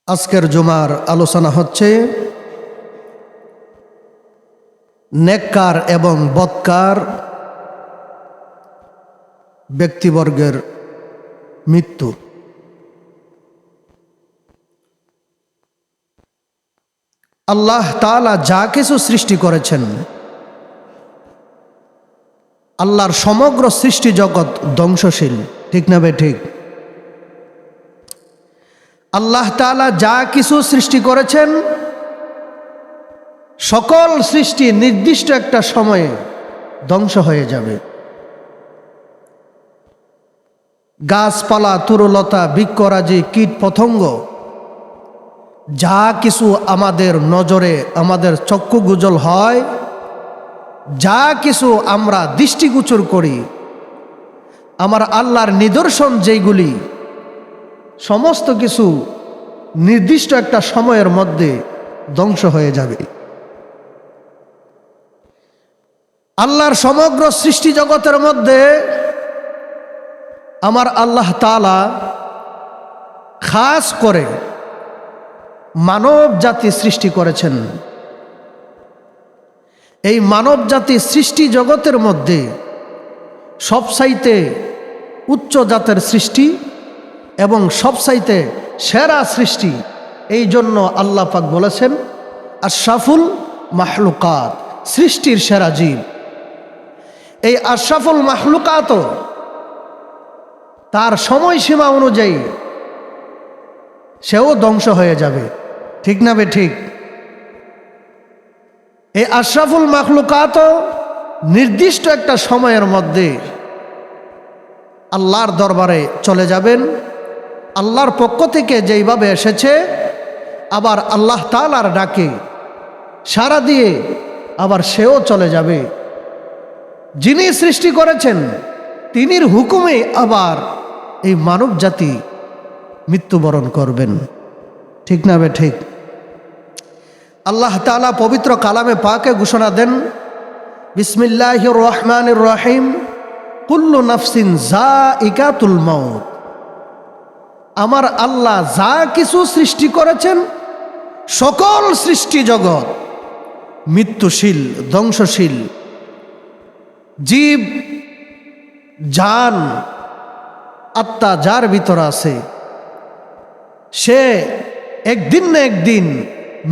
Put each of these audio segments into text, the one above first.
আজকের জুমার আলোচনা হচ্ছে নেককার এবং বদকার ব্যক্তিবর্গের মৃত্যু। আল্লাহ তাআলা যা কিছু সৃষ্টি করেছেন, আল্লাহর সমগ্র সৃষ্টি জগৎ ধ্বংসশীল, ঠিক না বে ঠিক? আল্লাহ তাআলা যা কিছু সৃষ্টি করেছেন সকল সৃষ্টি নির্দিষ্ট একটা সময়ে ধ্বংস হয়ে যাবে। গাছপালা, তরুলতা, বৃক্ষরাজি, কীট পতঙ্গ যা কিছু আমাদের নজরে, আমাদের চক্ষু গোচর হয়, যা কিছু আমরা দৃষ্টিগোচর করি, আমার আল্লাহর নিদর্শন যেগুলি, সমস্ত কিছু নির্দিষ্ট একটা সময়ের মধ্যে ধ্বংস হয়ে যাবে। আল্লাহর সমগ্র সৃষ্টি জগতের মধ্যে আমার আল্লাহ তাআলা খাস করে মানব জাতি সৃষ্টি করেছেন। এই মানব জাতি সৃষ্টি জগতের মধ্যে সবচাইতে উচ্চ জাতের সৃষ্টি এবং সবচাইতে সেরা সৃষ্টি। এই জন্য আল্লাহ পাক বলেছেন আশরাফুল মাখলুকাত, সৃষ্টির সেরা জীব। এই আশরাফুল মাখলুকাত তার সময়সীমা অনুযায়ী সেও ধ্বংস হয়ে যাবে, ঠিক না বে ঠিক? এই আশরাফুল মাখলুকাত নির্দিষ্ট একটা সময়ের মধ্যে আল্লাহর দরবারে চলে যাবেন। আল্লাহর পক্ষ থেকে যেইভাবে এসেছে, আবার আল্লাহ তাআলার ডাকে সাড়া দিয়ে আবার সেও চলে যাবে। যিনি সৃষ্টি করেছেন তিনির হুকুমে আবার এই মানব জাতি মৃত্যুবরণ করবেন, ঠিক না বে ঠিক? আল্লাহ তাআলা পবিত্র কালামে পাকে ঘোষণা দেন, বিসমিল্লাহির রহমানির রহিম, কুল্লু নাফসিন যায়িকাতুল মাউত। আমার আল্লাহ যা কিছু সৃষ্টি করেছেন সকল সৃষ্টি জগৎ মৃত্যুশীল, ধ্বংসশীল। জীব, জান, আত্মা যার ভিতর আছে সে একদিন না একদিন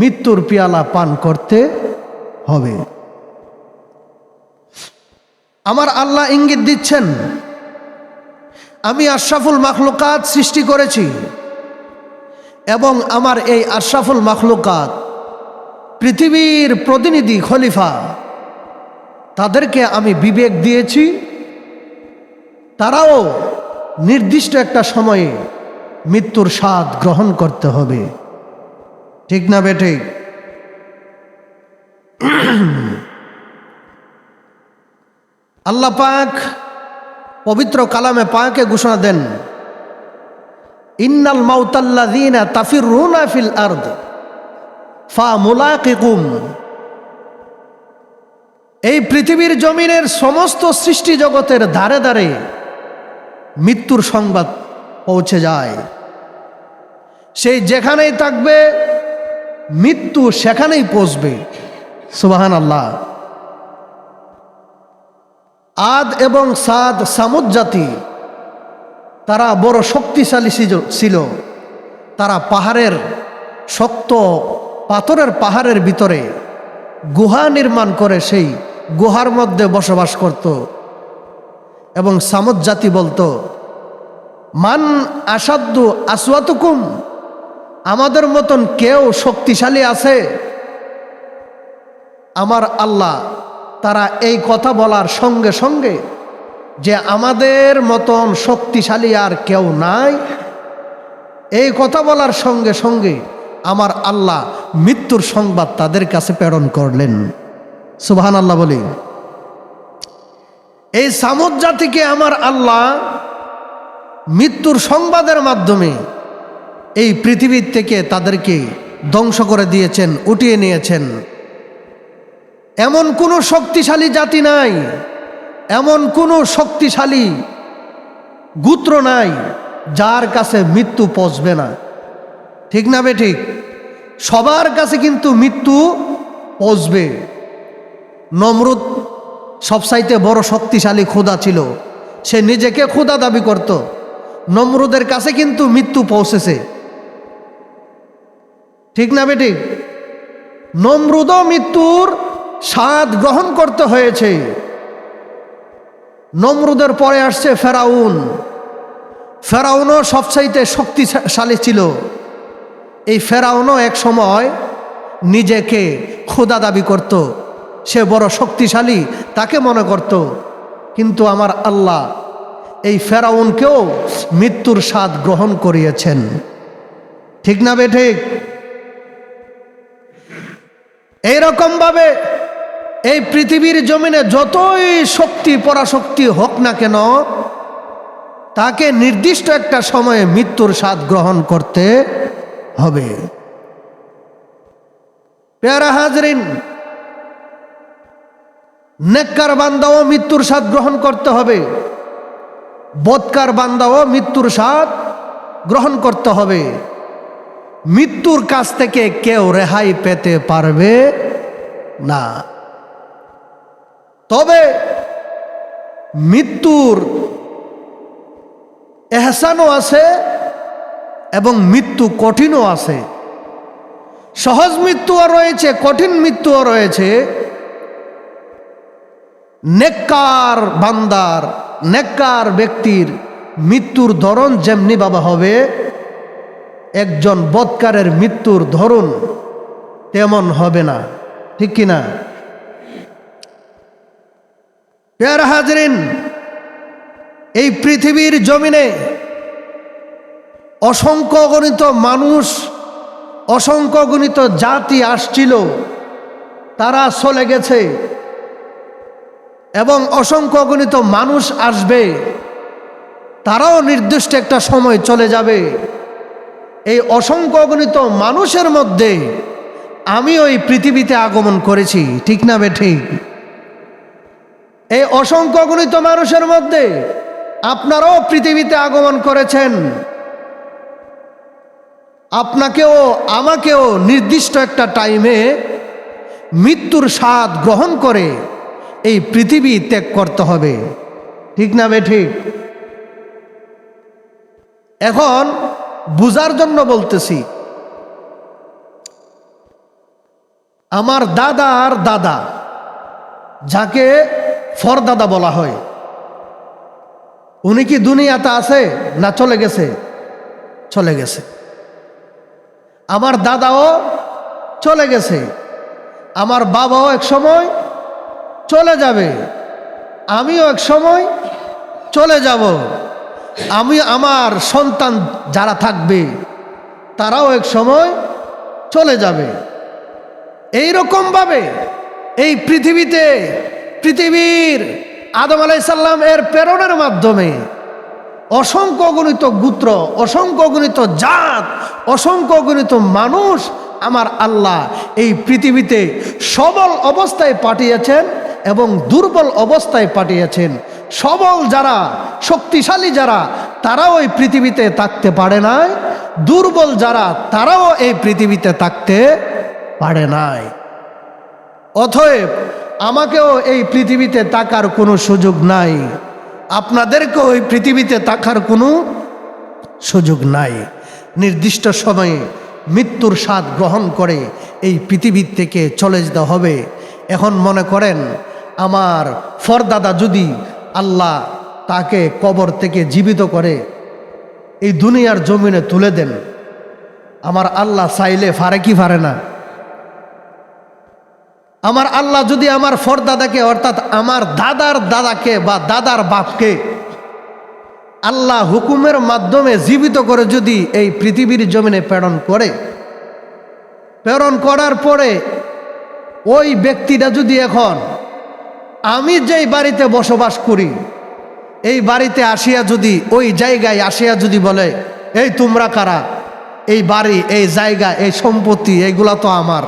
মৃত্যুর পিয়ালা পান করতে হবে। আমার আল্লাহ ইঙ্গিত দিচ্ছেন, আমি আশরাফুল মাখলুকাত সৃষ্টি করেছি এবং আমার এই আশরাফুল মাখলুকাত পৃথিবীর প্রতিনিধি, খলিফা, তাদেরকে আমি বিবেক দিয়েছি। তারাও নির্দিষ্ট একটা সময়ে মৃত্যুর স্বাদ গ্রহণ করতে হবে, ঠিক না বে ঠিক? আল্লাহ পাক পবিত্র কালামে পাকে ঘোষণা দেন, ইন্নাল মাউতাল্লাযীনা তাফিরুনা ফিল আরদ ফামুলাকিকুম। এই পৃথিবীর জমিনের সমস্ত সৃষ্টি জগতের ধারে ধারে মৃত্যুর সংবাদ পৌঁছে যায়। সেই যেখানেই থাকবে মৃত্যু সেখানেই পৌঁছবে। সুবহানাল্লাহ। আদ এবং সাদ, সামুদ জাতি, তারা বড় শক্তিশালী ছিল। তারা পাহাড়ের, শক্ত পাথরের পাহাড়ের ভিতরে গুহা নির্মাণ করে সেই গুহার মধ্যে বসবাস করত। এবং সামুদ জাতি বলতো, মান আসাদ্দু আসওয়াতুকুম, আমাদের মতন কেউ শক্তিশালী আছে? আমার আল্লাহ তারা এই কথা বলার সঙ্গে সঙ্গে যে আমাদের মতন শক্তিশালী আর কেউ নাই, এই কথা বলার সঙ্গে সঙ্গে আমার আল্লাহ মৃত্যুর সংবাদ তাদের কাছে প্রেরণ করলেন। সুবহানাল্লাহ বলি। এই সামুদ জাতিকে আমার আল্লাহ মৃত্যুর সংবাদের মাধ্যমে এই পৃথিবীর থেকে তাদেরকে ধ্বংস করে দিয়েছেন, উঠিয়ে নিয়েছেন। এমন কোনো শক্তিশালী জাতি নাই, এমন কোনো শক্তিশালী গোত্র নাই যার কাছে মৃত্যু পৌঁছবে না। ঠিক না বেঠিক? সবার কাছে কিন্তু মৃত্যু পৌঁছবে। নমরুদ সবচাইতে বড় শক্তিশালী খোদা ছিল, সে নিজেকে খোদা দাবি করত। নমরুদের কাছে কিন্তু মৃত্যু পৌঁছেছে, ঠিক না বেঠিক? নমরুদও মৃত্যুর স্বাদ গ্রহণ করতে হয়েছে। নমরুদের পরে আসছে ফেরাউন। ফেরাউনও সবচাইতে শক্তিশালী ছিল। এই ফেরাউনও এক সময় নিজেকে খোদা দাবি করত, সে বড় শক্তিশালী তাকে মনে করত। কিন্তু আমার আল্লাহ এই ফেরাউনকেও মৃত্যুর স্বাদ গ্রহণ করিয়েছেন, ঠিক না বেঠিক? এইরকম ভাবে এই পৃথিবীর জমিনে যতই শক্তি পরাশক্তি হোক না কেন, তাকে নির্দিষ্ট একটা সময়ে মৃত্যুর স্বাদ গ্রহণ করতে হবে। প্যারা হাজরিন, নেককার বান্দাও মৃত্যুর স্বাদ গ্রহণ করতে হবে, বদকার বান্দাও মৃত্যুর স্বাদ গ্রহণ করতে হবে। মৃত্যুর কাছ থেকে কেউ রেহাই পেতে পারবে না। তবে মৃত্যুর এহসানও আছে এবং মৃত্যু কঠিনও আছে। সহজ মৃত্যুও রয়েছে, কঠিন মৃত্যুও রয়েছে। নেককার বান্দার, নেককার ব্যক্তির মৃত্যুর ধরন যেমনি বাবা হবে, একজন বদকারের মৃত্যুর ধরন তেমন হবে না, ঠিক কিনা? প্যারা হাজরিন, এই পৃথিবীর জমিনে অসংখ্য গণিত মানুষ, অসংখ্য গণিত জাতি আসছিল, তারা চলে গেছে এবং অসংখ্য গণিত মানুষ আসবে, তারাও নির্দিষ্ট একটা সময় চলে যাবে। এই অসংখ্য গণিত মানুষের মধ্যে আমি ওই পৃথিবীতে আগমন করেছি, ঠিক না বেঠিক? এই অসংখ্য গণিত মানুষের মধ্যে আপনারাও পৃথিবীতে আগমন করেছেন। আপনাকেও আমাকেও নির্দিষ্ট একটা টাইমে মৃত্যুর স্বাদ গ্রহণ করে এই পৃথিবী ত্যাগ করতে হবে, ঠিক না বেঠিক? এখন বুঝার জন্য বলতেছি, আমার দাদার দাদা, যাকে ফরদাদা বলা হয়, উনি কি দুনিয়াতে আছে না চলে গেছে? চলে গেছে। আমার দাদাও চলে গেছে, আমার বাবাও এক সময় চলে যাবে, আমিও এক সময় চলে যাব। আমি, আমার সন্তান যারা থাকবে তারাও এক সময় চলে যাবে। এই রকম ভাবে এই পৃথিবীতে, পৃথিবীর আদম আলাইহিস সালাম এর প্রেরণের মাধ্যমে অসংখ্য গণিত গোত্র, অসংখ্য গণিত জাত, অসংখ্য গণিত মানুষ আমার আল্লাহ এই পৃথিবীতে সবল অবস্থায় পাঠিয়েছেন এবং দুর্বল অবস্থায় পাঠিয়েছেন। সবল যারা, শক্তিশালী যারা, তারাও এই পৃথিবীতে থাকতে পারে নাই। দুর্বল যারা, তারাও এই পৃথিবীতে থাকতে পারে নাই। অতএব আমাকেও এই পৃথিবীতে থাকার কোনো সুযোগ নাই, আপনাদেরকেও এই পৃথিবীতে থাকার কোনো সুযোগ নাই। নির্দিষ্ট সময়ে মৃত্যুর স্বাদ গ্রহণ করে এই পৃথিবীর থেকে চলে যেতে হবে। এখন মনে করেন, আমার ফরদাদা যদি আল্লাহ তাকে কবর থেকে জীবিত করে এই দুনিয়ার জমিনে তুলে দেন, আমার আল্লাহ চাইলে পারে কি পারে না? আমার আল্লাহ যদি আমার ফরদাদাকে, অর্থাৎ আমার দাদার দাদাকে বা দাদার বাপকে আল্লাহ হুকুমের মাধ্যমে জীবিত করে যদি এই পৃথিবীর জমিনে প্রেরণ করে, প্রেরণ করার পরে ওই ব্যক্তিটা যদি এখন আমি যেই বাড়িতে বসবাস করি এই বাড়িতে আসিয়া যদি, ওই জায়গায় আসিয়া যদি বলে, এই তোমরা কারা, এই বাড়ি, এই জায়গা, এই সম্পত্তি এইগুলা তো আমার,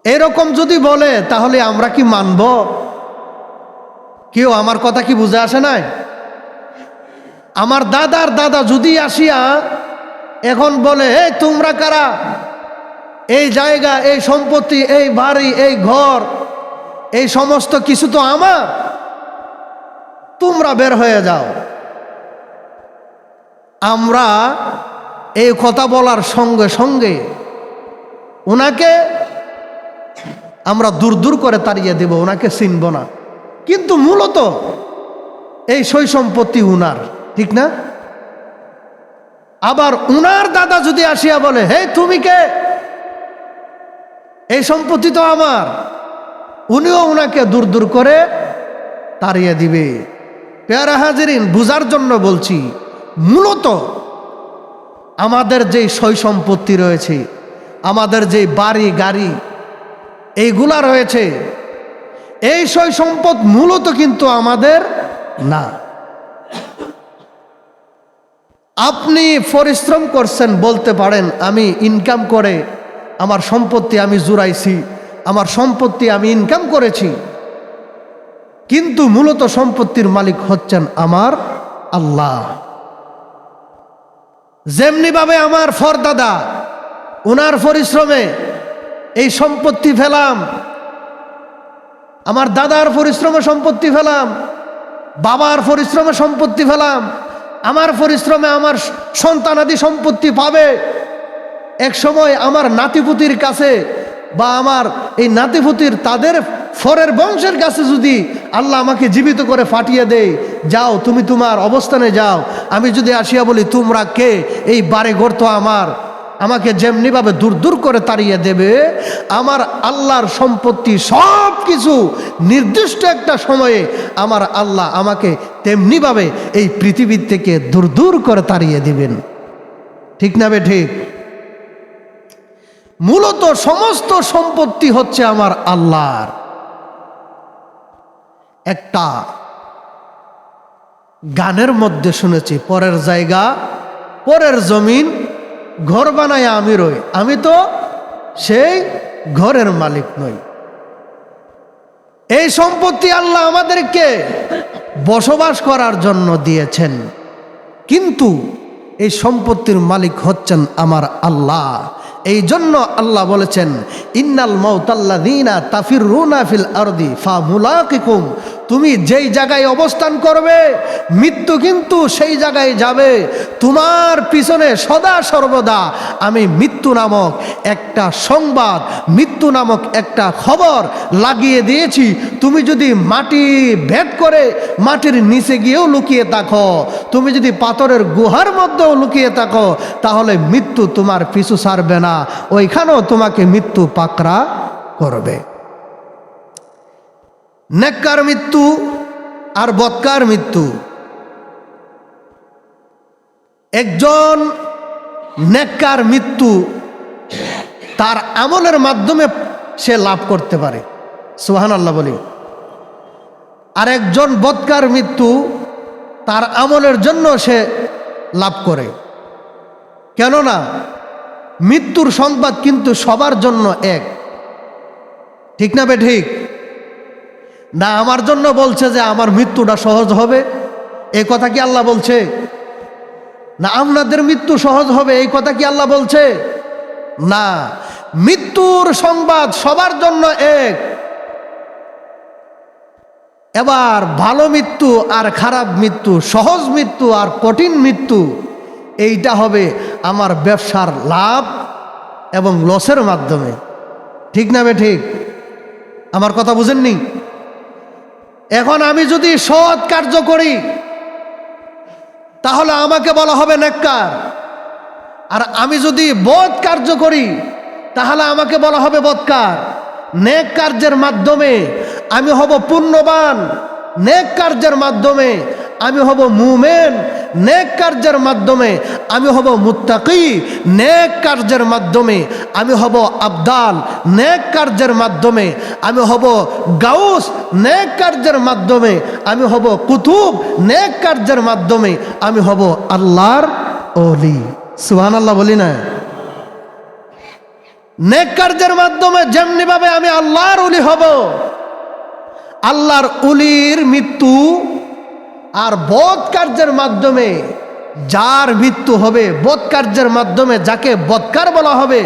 এরকম যদি বলে, তাহলে আমরা কি মানব? কেউ আমার কথা কি বুঝে আসে নাই? আমার দাদার দাদা যদি আসিয়া এখন বলে এই তোমরা কারা, এই জায়গা, এই সম্পত্তি, এই বাড়ি, এই ঘর, এই সমস্ত কিছু তো আমার, তোমরা বের হয়ে যাও। আমরা এই কথা বলার সঙ্গে সঙ্গে ওনাকে আমরা দূর দূর করে তাড়িয়ে দেব, ওনাকে চিনব না। কিন্তু মূলত এই সই সম্পত্তি উনার, ঠিক না? আবার উনার দাদা যদি আসিয়া বলে হে তুমি কে, এই সম্পত্তি তো আমার, উনিও উনাকে দূর দূর করে তাড়িয়ে দিবে। পেয়ারা হাজিরিন, বুঝার জন্য বলছি, মূলত আমাদের যে সই সম্পত্তি রয়েছে, আমাদের যে বাড়ি গাড়ি এইগুলা রয়েছে, এই সই সম্পদ মূলত কিন্তু আমাদের না। আপনি পরিশ্রম করছেন, বলতে পারেন আমি ইনকাম করে আমার সম্পত্তি আমি জুড়াইছি, আমার সম্পত্তি আমি ইনকাম করেছি, কিন্তু মূলত সম্পত্তির মালিক হচ্ছেন আমার আল্লাহ। যেমনিভাবে আমার ফরদাদা ওনার পরিশ্রমে এই সম্পত্তি ফেলাম, আমার দাদার পরিশ্রমে সম্পত্তি ফেলাম, বাবার পরিশ্রমে সম্পত্তি ফেলাম, আমার পরিশ্রমে আমার সন্তানাদি সম্পত্তি পাবে। এক সময় আমার নাতিপুতির কাছে বা আমার এই নাতিপুতির তাদের ফরের বংশের কাছে যদি আল্লাহ আমাকে জীবিত করে পাঠিয়ে দেয়, যাও তুমি তোমার অবস্থানে যাও, আমি যদি আসিয়া বলি তোমরা কে, এই বাড়ি ঘর তো আমার, আমাকে যেমনিভাবে দূর দূর করে তাড়িয়ে দেবে, আমার আল্লাহর সম্পত্তি সব কিছু নির্দিষ্ট একটা সময়ে আমার আল্লাহ আমাকে তেমনিভাবে এই পৃথিবী থেকে দূর দূর করে তাড়িয়ে দিবেন। ঠিক না বে ঠিক? মূলত সমস্ত সম্পত্তি হচ্ছে আমার আল্লাহর। একটা গানের মধ্যে শুনেছি, পরের জায়গা পরের জমিন ঘর বানায় আমি রই, আমি তো সেই ঘরের মালিক নই। এই সম্পত্তি আল্লাহ আমাদেরকে বসবাস করার জন্য দিয়েছেন, কিন্তু এই সম্পত্তির মালিক হচ্ছেন আমার আল্লাহ। এই জন্য আল্লাহ বলেছেন ইন্নাল মাউতাল্লাযীনা তাফিরুনা ফিল আরদি ফামুলাকিকুম, তুমি যেই জায়গায় অবস্থান করবে মৃত্যু কিন্তু সেই জায়গায় যাবে। তোমার পিছনে সদা সর্বদা আমি মৃত্যু নামক একটা সংবাদ, মৃত্যু নামক একটা খবর লাগিয়ে দিয়েছি। তুমি যদি মাটি ভেদ করে মাটির নিচে গিয়েও লুকিয়ে থাকো, তুমি যদি পাথরের গুহার মধ্যেও লুকিয়ে থাকো, তাহলে মৃত্যু তোমার পিছু ছাড়বে না, ওইখানেও তোমাকে মৃত্যু পাকড়া করবে। নেককার মৃত্যু আর বদকার মৃত্যু। একজন নেককার মৃত্যু তার আমলের মাধ্যমে সে লাভ করতে পারে, সুবহানাল্লাহ বলি। আর একজন বদকার মৃত্যু তার আমলের জন্য সে লাভ করে। কেননা মৃত্যুর সংবাদ কিন্তু সবার জন্য এক, ঠিক না বে ঠিক? না আমার জন্য বলছে যে আমার মৃত্যুটা সহজ হবে, এই কথা কি আল্লাহ বলছে? না আপনাদের মৃত্যু সহজ হবে, এই কথা কি আল্লাহ বলছে? না, মৃত্যুর সংবাদ সবার জন্য এক। এবার ভালো মৃত্যু আর খারাপ মৃত্যু, সহজ মৃত্যু আর কঠিন মৃত্যু, এইটা হবে আমার ব্যবসার লাভ এবং লসের মাধ্যমে, ঠিক না বে ঠিক? আমার কথা বুঝেননি? এখন আমি যদি সৎ কার্য করি তাহলে আমাকে বলা হবে নেককার, আর আমি যদি বদ কার্য করি তাহলে আমাকে বলা হবে বদকার। নেক কার্যের মাধ্যমে আমি হব পুণ্যবান, নেক কার্যের মাধ্যমে আমি হব মুমিন, নেক কার্যের মাধ্যমে আমি হব মুত্তাকি, নেক কার্যের মাধ্যমে আমি হব আবদাল, নেক কার্যের মাধ্যমে আমি হব গাউস, নেক কার্যের মাধ্যমে আমি হব কুতুব, নেক কার্যের মাধ্যমে আমি হব আল্লাহর ওলি। সুবহানাল্লাহ বলি না? নেক কার্যের মাধ্যমে যেমনি ভাবে আমি আল্লাহর ওলি হব, আল্লাহর ওলির মৃত্যু, আর বদ কার্যের মাধ্যমে যার মৃত্যু হবে বদকার্যের মাধ্যমে, যাকে বদকার বলা হবে,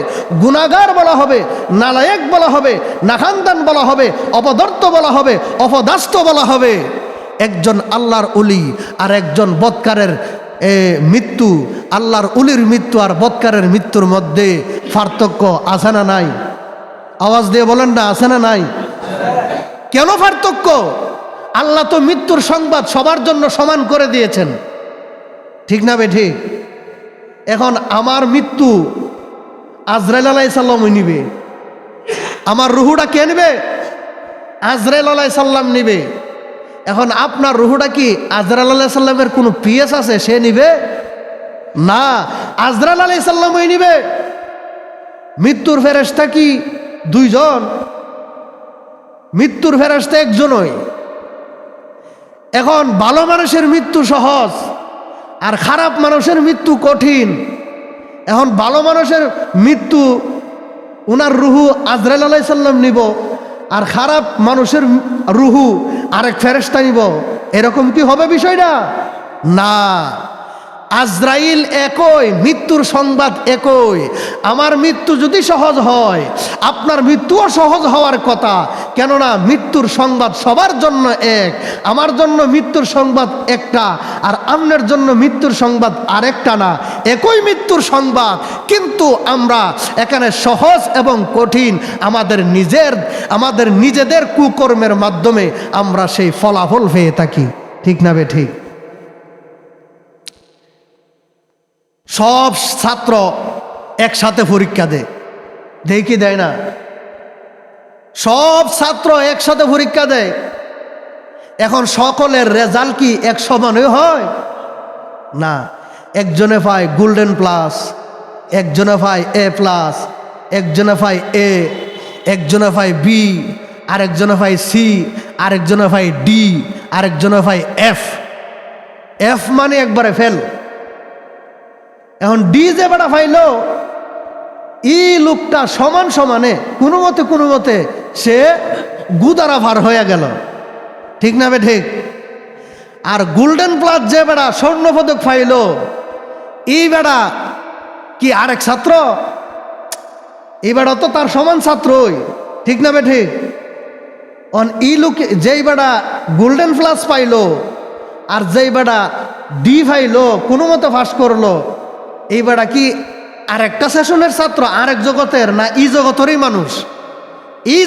গুনাহগার বলা হবে, নালায়েক বলা হবে, নাখানদান বলা হবে, অপদার্থ বলা হবে, অপদাস্ত বলা হবে, একজন আল্লাহর ওলি আর একজন বদকারের মৃত্যু, আল্লাহর ওলির মৃত্যু আর বদকারের মৃত্যুর মধ্যে পার্থক্য আছে না নাই? আওয়াজ দিয়ে বলেন না, আছে না নাই? কেন পার্থক্য? আল্লাহ তো মৃত্যুর সংবাদ সবার জন্য সমান করে দিয়েছেন, ঠিক না বেঠিক? এখন আমার মৃত্যু আজরাইল আলাইহিস সালাম নিবে, আমার রুহুটা কে নেবে? আজরাইল আলাইহিস সালাম নিবে। এখন আপনার রুহুটা কি আজরাইল আলাইহিস সালামের কোনো পিএস আছে সে নিবে? না, আজরাইল আলাইহিস সালামই নিবে। মৃত্যুর ফেরেশতা কি দুইজন? মৃত্যুর ফেরেশতা একজনই। এখন ভালো মানুষের মৃত্যু সহজ আর খারাপ মানুষের মৃত্যু কঠিন। এখন ভালো মানুষের মৃত্যু উনার রুহু আজরাইল আলাইহিস সালাম নিব, আর খারাপ মানুষের রুহু আরেক ফেরেশতা নিব, এরকম কি হবে বিষয়টা? না, আজরাইল একই, মৃত্যুর সংবাদ একই। আমার মৃত্যু যদি সহজ হয় আপনার মৃত্যুও সহজ হওয়ার কথা, কেননা মৃত্যুর সংবাদ সবার জন্য এক। আমার জন্য মৃত্যুর সংবাদ একটা আর আপনার জন্য মৃত্যুর সংবাদ আরেকটা না, একই মৃত্যুর সংবাদ, কিন্তু আমরা এখানে সহজ এবং কঠিন আমাদের নিজেদের কুকর্মের মাধ্যমে আমরা সেই ফলাফল পেয়ে থাকি, ঠিক না বে ঠিক? সব ছাত্র একসাথে পরীক্ষা দেয় কি দেয় না? সব ছাত্র একসাথে পরীক্ষা দেয়। এখন সকলের রেজাল্ট কি এক সমানই হয়? না, একজনে পায় গোল্ডেন প্লাস, একজনে পায় এ প্লাস, একজনে পায় এ, একজনে পায় বি, আরেকজনে পায় সি, আরেকজনে পায় ডি, আরেকজনে পায় এফ। এফ মানে একবারে ফেল। এখন ডি যে বেটা পাইল, লোকটা সমান সমানে কোনো মতে সে গুদারা ভার হয়ে গেল, ঠিক না বে ঠিক? আর গোল্ডেন প্লাস যে বেটা স্বর্ণপদক পাইল, বেটা কি আরেক ছাত্র? এই বেটা তো তার সমান ছাত্রই, ঠিক না বে ঠিক? লোক যেই বেটা গোল্ডেন প্লাস পাইল আর যেই বেটা ডি পাইল, কোনো মতে পাস করলো, এই বেটা কি আরেকটা সেশনের ছাত্র, আরেক জগতের না জগতেরই মানুষ?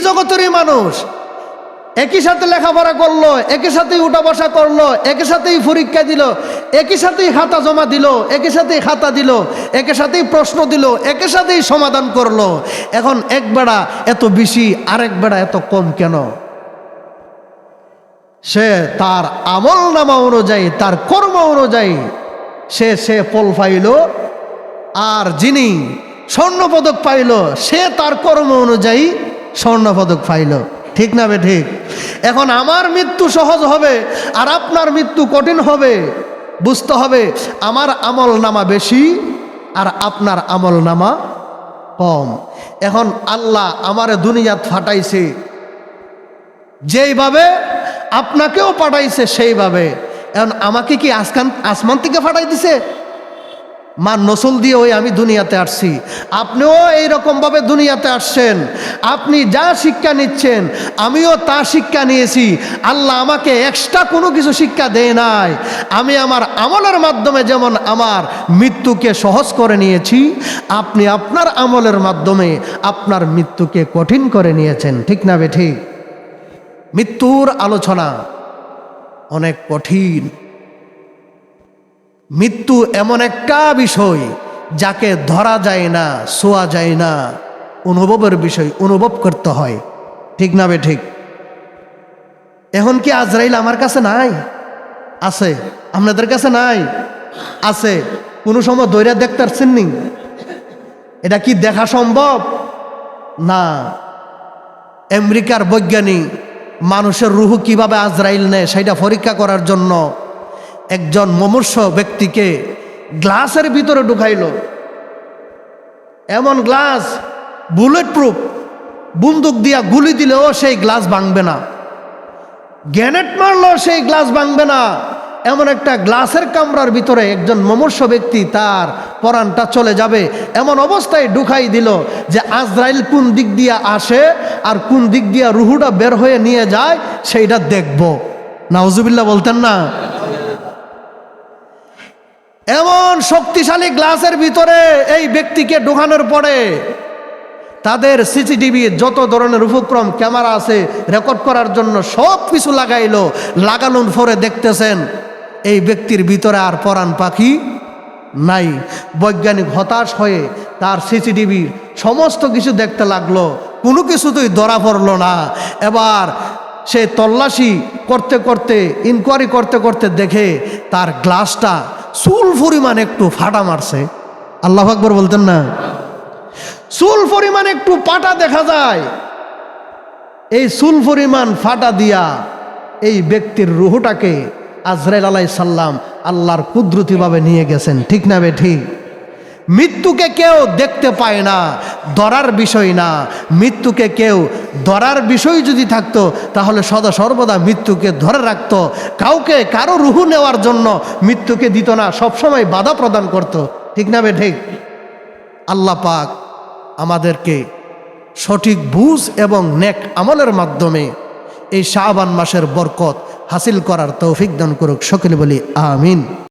জগতেরই মানুষ। একই সাথে লেখাপড়া করলো, একই সাথেই উঠা বসা করলো, একই সাথেই পরীক্ষা দিল, একই সাথেই খাতা জমা দিল, একই সাথেই খাতা দিল, একই সাথেই প্রশ্ন দিল, একই সাথেই সমাধান করলো। এখন এক বেড়া এত বেশি, আরেক বেড়া এত কম কেন? সে তার আমল নামা অনুযায়ী, তার কর্ম অনুযায়ী সে ফল পাইল, আর যিনি স্বর্ণপদক পাইল সে তার কর্ম অনুযায়ী স্বর্ণপদক পাইল, ঠিক না বে ঠিক? এখন আমার মৃত্যু সহজ হবে আর আপনার মৃত্যু কঠিন হবে, বুঝতে হবে আমার আমল নামা বেশি আর আপনার আমল নামা কম। এখন আল্লাহ আমারে দুনিয়াত ফাটাইছে যেইভাবে, আপনাকেও পাঠাইছে সেইভাবে। এখন আমাকে কি আসমান থেকে ফাটাই দিছে? মা নসল দিয়ে ওই আমি দুনিয়াতে আসছি, আপনিও এইরকমভাবে দুনিয়াতে আসছেন। আপনি যা শিক্ষা নিচ্ছেন আমিও তা শিক্ষা নিয়েছি। আল্লাহ আমাকে এক্সট্রা কোনো কিছু শিক্ষা দেয় নাই। আমি আমার আমলের মাধ্যমে যেমন আমার মৃত্যুকে সহজ করে নিয়েছি, আপনি আপনার আমলের মাধ্যমে আপনার মৃত্যুকে কঠিন করে নিয়েছেন, ঠিক না বে ঠিক? মৃত্যুর আলোচনা অনেক কঠিন। মৃত্যু এমন একটা বিষয় যাকে ধরা যায় না, ছোঁয়া যায় না, অনুভবের বিষয়, অনুভব করতে হয়, ঠিক না বে ঠিক? এখন কি আজরাইল আমার কাছে নাই? আছে। আপনাদের কাছে নাই? আছে। কোনো সময় দৈরা দেখতে পারছেন নি? এটা কি দেখা সম্ভব? না। আমেরিকার বৈজ্ঞানিক মানুষের রুহু কিভাবে আজরাইল নেয় সেটা পরীক্ষা করার জন্য একজন মুমূর্ষ ব্যক্তিকে গ্লাসের ভিতরে ঢুকাইল। এমন গ্লাস বুলেট প্রুফ, বন্দুক দিয়া গুলি দিলেও সেই গ্লাস ভাঙবে না, গ্রেনেড মারলেও সেই গ্লাস ভাঙবে না। এমন একটা গ্লাসের কামরার ভিতরে একজন মুমূর্ষ ব্যক্তি তার পরাণটা চলে যাবে এমন অবস্থায় ঢুকাই দিল যে আজরাইল কোন দিক দিয়ে আসে আর কোন দিক দিয়ে রুহুটা বের হয়ে নিয়ে যায় সেইটা দেখব। নাউজুবিল্লাহ বলতেন না? এমন শক্তিশালী গ্লাসের ভিতরে এই ব্যক্তিকে ঢোকানোর পরে তাদের সিসিটিভি যত ধরনের উপক্রম ক্যামেরা আছে রেকর্ড করার জন্য সব কিছু লাগানোর পরে দেখতেছেন এই ব্যক্তির ভিতরে আর পরাণ পাখি নাই। বৈজ্ঞানিক হতাশ হয়ে তার সিসিটিভির সমস্ত কিছু দেখতে লাগলো, কোনো কিছুতেই ধরা পড়লো না। এবার সে তল্লাশি করতে করতে ইনকোয়ারি করতে করতে দেখে তার গ্লাসটা চুল পরিমাণ একটু ফাটা মারছে। আল্লাহু আকবার বলতেন না? চুল পরিমাণ একটু পাটা দেখা যায়। এই চুল পরিমাণ ফাটা দিয়া এই ব্যক্তির রুহটাকে আজরাইল আলাইহিস সালাম আল্লাহর কুদরতিভাবে নিয়ে গেছেন। ঠিক না বে ঠিক? মৃত্যুকে কেউ দেখতে পায় না, ধরার বিষয় না। মৃত্যুকে কেউ ধরার বিষয় যদি থাকতো তাহলে সদা সর্বদা মৃত্যুকে ধরে রাখতো, কাউকে কারো রুহু নেওয়ার জন্য মৃত্যুকে দিত না, সবসময় বাধা প্রদান করত। ঠিক না বে ঠিক? আল্লাহ পাক আমাদেরকে সঠিক বুঝ এবং নেক আমলের মাধ্যমে এই শাবান মাসের বরকত হাসিল করার তৌফিক দান করুক। সকলে বলি আমিন।